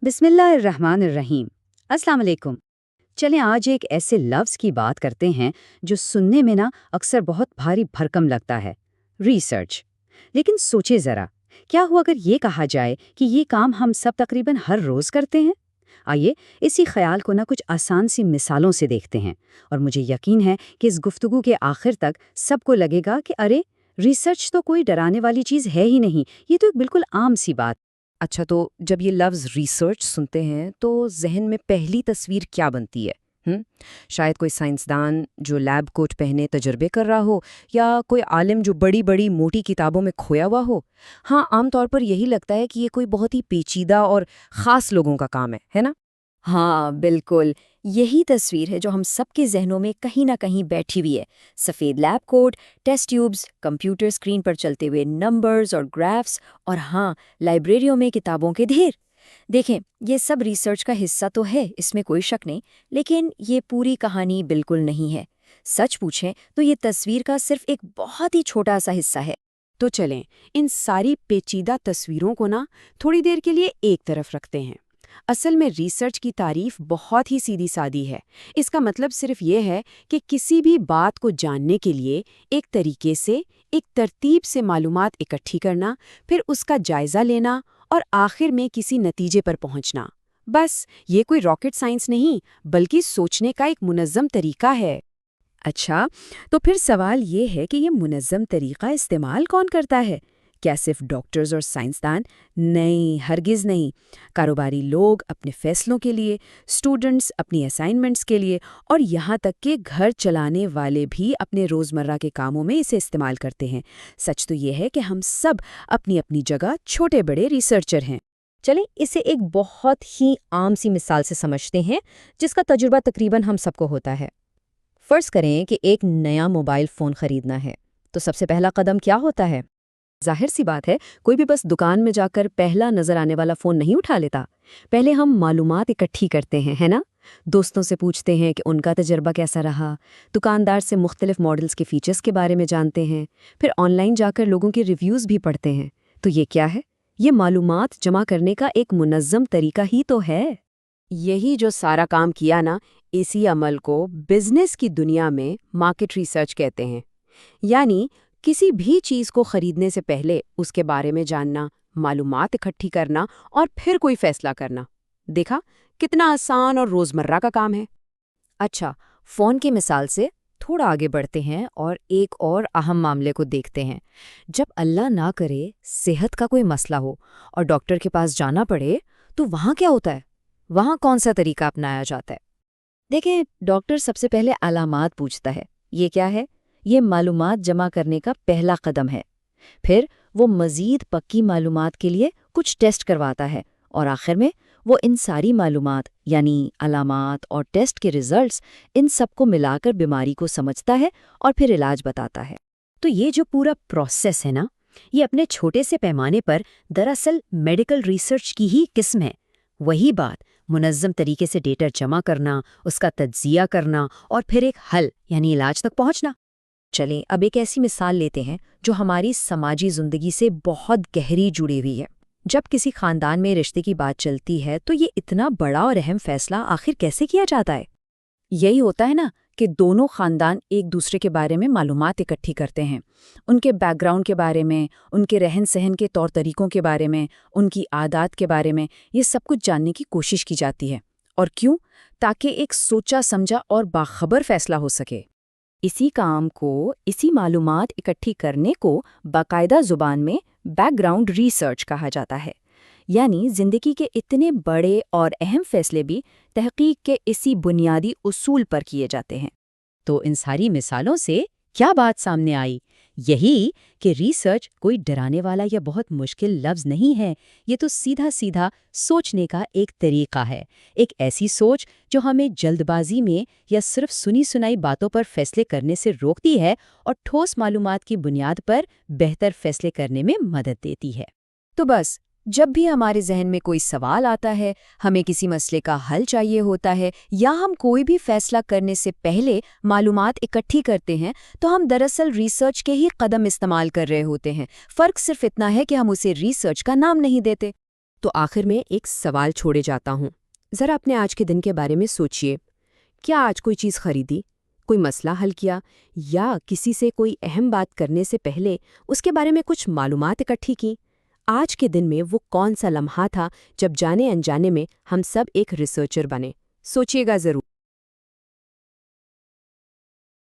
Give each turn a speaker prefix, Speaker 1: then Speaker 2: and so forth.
Speaker 1: बिस्मिल्लाहिर्रहमानिर्रहीम। अस्सलाम वालेकुम। चलें आज एक ऐसे लफ्ज़ की बात करते हैं जो सुनने में ना अक्सर बहुत भारी भरकम लगता है, रिसर्च। लेकिन सोचे ज़रा, क्या हो अगर ये कहा जाए कि ये काम हम सब तकरीबन हर रोज़ करते हैं। आइए इसी ख्याल को ना कुछ आसान सी मिसालों से देखते हैं, और मुझे यकीन है कि इस गुफ्तगू के आखिर तक सबको लगेगा कि अरे, रिसर्च तो कोई डराने वाली चीज़ है ही नहीं, ये तो एक बिल्कुल आम सी बात।
Speaker 2: अच्छा, तो जब ये लफ्ज़ रिसर्च सुनते हैं तो ज़हन में पहली तस्वीर क्या बनती है? शायद कोई साइंसदान जो लैब कोट पहने तजुर्बे कर रहा हो, या कोई आलिम जो बड़ी बड़ी मोटी किताबों में खोया हुआ हो। हाँ, आमतौर पर यही लगता है कि ये कोई बहुत ही पेचीदा और ख़ास लोगों का काम है ना?
Speaker 3: हाँ बिल्कुल, यही तस्वीर है जो हम सबके जहनों में कहीं ना कहीं बैठी हुई है। सफ़ेद lab coat, test tubes, computer screen पर चलते हुए नंबर्स और ग्राफ्स, और हाँ, लाइब्रेरियों में किताबों के ढेर। देखें, ये सब रिसर्च का हिस्सा तो है, इसमें कोई शक नहीं, लेकिन ये पूरी कहानी बिल्कुल नहीं है। सच पूछें तो ये तस्वीर का सिर्फ एक बहुत ही छोटा सा हिस्सा है।
Speaker 4: तो चलें, इन सारी पेचीदा तस्वीरों को ना थोड़ी देर के लिए एक तरफ रखते हैं। असल में रिसर्च की तारीफ बहुत ही सीधी सादी है। इसका मतलब सिर्फ ये है कि किसी भी बात को जानने के लिए एक तरीके से, एक तरतीब से मालूमात इकट्ठी करना, फिर उसका जायजा लेना और आखिर में किसी नतीजे पर पहुंचना। बस, ये कोई रॉकेट साइंस नहीं, बल्कि सोचने का एक मुनज़्ज़म तरीका है।
Speaker 2: अच्छा, तो फिर सवाल ये है कि ये मुनज़्ज़म तरीक़ा इस्तेमाल कौन करता है? क्या सिर्फ डॉक्टर्स और साइंसदान? नहीं, हरगिज़ नहीं। कारोबारी लोग अपने फैसलों के लिए, स्टूडेंट्स अपनी असाइनमेंट्स के लिए, और यहाँ तक कि घर चलाने वाले भी अपने रोज़मर्रा के कामों में इसे इस्तेमाल करते हैं। सच तो ये है कि हम सब अपनी अपनी जगह छोटे बड़े रिसर्चर हैं।
Speaker 3: चलें, इसे एक बहुत ही आम सी मिसाल से समझते हैं, जिसका तजुर्बा तकरीबन हम सबको होता है। फ़र्ज़ करें कि एक नया मोबाइल फ़ोन ख़रीदना है, तो सबसे पहला कदम क्या होता है?
Speaker 2: ज़ाहिर सी बात है, कोई भी बस दुकान में जाकर पहला नज़र आने वाला फ़ोन नहीं उठा लेता। पहले हम मालूमात इकट्ठी करते हैं, है ना? दोस्तों से पूछते हैं कि उनका तजर्बा कैसा रहा, दुकानदार से मुख्तलिफ मॉडल्स के फ़ीचर्स के बारे में जानते हैं, फिर ऑनलाइन जाकर लोगों के रिव्यूज़ भी पढ़ते हैं। तो ये क्या है? ये मालूमात जमा करने का एक मुनज़्ज़म तरीका ही तो है।
Speaker 4: यही जो सारा काम किया ना, इसी अमल को बिजनेस की दुनिया में मार्केट रिसर्च कहते हैं। यानी किसी भी चीज़ को खरीदने से पहले उसके बारे में जानना, मालूमात इकट्ठी करना और फिर कोई फैसला करना। देखा, कितना आसान और रोज़मर्रा का काम है।
Speaker 3: अच्छा, फ़ोन की मिसाल से थोड़ा आगे बढ़ते हैं और एक और अहम मामले को देखते हैं। जब अल्लाह ना करे सेहत का कोई मसला हो और डॉक्टर के पास जाना पड़े, तो वहाँ क्या होता है? वहाँ कौन सा तरीका अपनाया जाता है? देखें, डॉक्टर सबसे पहले अलामात पूछता है। ये क्या है? ये मालूमात जमा करने का पहला कदम है। फिर वो मज़ीद पक्की मालूमात के लिए कुछ टेस्ट करवाता है, और आखिर में वो इन सारी मालूमात यानी अलामात और टेस्ट के रिजल्ट्स, इन सब को मिलाकर बीमारी को समझता है और फिर इलाज बताता है।
Speaker 1: तो ये जो पूरा प्रोसेस है ना, ये अपने छोटे से पैमाने पर दरअसल मेडिकल रिसर्च की ही किस्म है। वही बात, मुनज़्ज़म तरीके से डेटा जमा करना, उसका तज्ज़िया करना और फिर एक हल यानी इलाज तक पहुंचना।
Speaker 3: चलें, अब एक ऐसी मिसाल लेते हैं जो हमारी समाजी ज़िंदगी से बहुत गहरी जुड़ी हुई है। जब किसी खानदान में रिश्ते की बात चलती है, तो ये इतना बड़ा और अहम फैसला आखिर कैसे किया जाता है?
Speaker 4: यही होता है ना कि दोनों खानदान एक दूसरे के बारे में मालूमात इकट्ठी करते हैं। उनके बैकग्राउंड के बारे में, उनके रहन सहन के तौर तरीकों के बारे में, उनकी आदत के बारे में, ये सब कुछ जानने की कोशिश की जाती है। और क्यों? ताकि एक सोचा समझा और बाखबर फैसला हो सके। इसी काम को, इसी मालूमात इकट्ठी करने को बाकायदा ज़ुबान में बैकग्राउंड रिसर्च कहा जाता है। यानी ज़िंदगी के इतने बड़े और अहम फैसले भी तहकीक के इसी बुनियादी उसूल पर किए जाते हैं।
Speaker 1: तो इन सारी मिसालों से क्या बात सामने आई? यही कि रिसर्च कोई डराने वाला या बहुत मुश्किल लफ्ज़ नहीं है। ये तो सीधा सीधा सोचने का एक तरीका है, एक ऐसी सोच जो हमें जल्दबाजी में या सिर्फ सुनी सुनाई बातों पर फैसले करने से रोकती है और ठोस मालूमात की बुनियाद पर बेहतर फैसले करने में मदद देती है।
Speaker 4: तो बस, जब भी हमारे जहन में कोई सवाल आता है, हमें किसी मसले का हल चाहिए होता है, या हम कोई भी फैसला करने से पहले मालूमात इकट्ठी करते हैं, तो हम दरअसल रिसर्च के ही कदम इस्तेमाल कर रहे होते हैं। फ़र्क सिर्फ इतना है कि हम उसे रिसर्च का नाम नहीं देते।
Speaker 5: تو آخر میں ایک سوال چھوڑے جاتا ہوں، ذرا اپنے آج کے دن کے بارے میں سوچئے۔ کیا آج کوئی چیز خریدی، کوئی مسئلہ حل کیا، یا کسی سے کوئی اہم بات کرنے سے پہلے اس کے بارے میں کچھ معلومات اکٹھی کی؟ آج کے دن میں وہ کون سا لمحہ تھا جب جانے انجانے میں ہم سب ایک ریسرچر بنے؟ سوچئے گا ضرور۔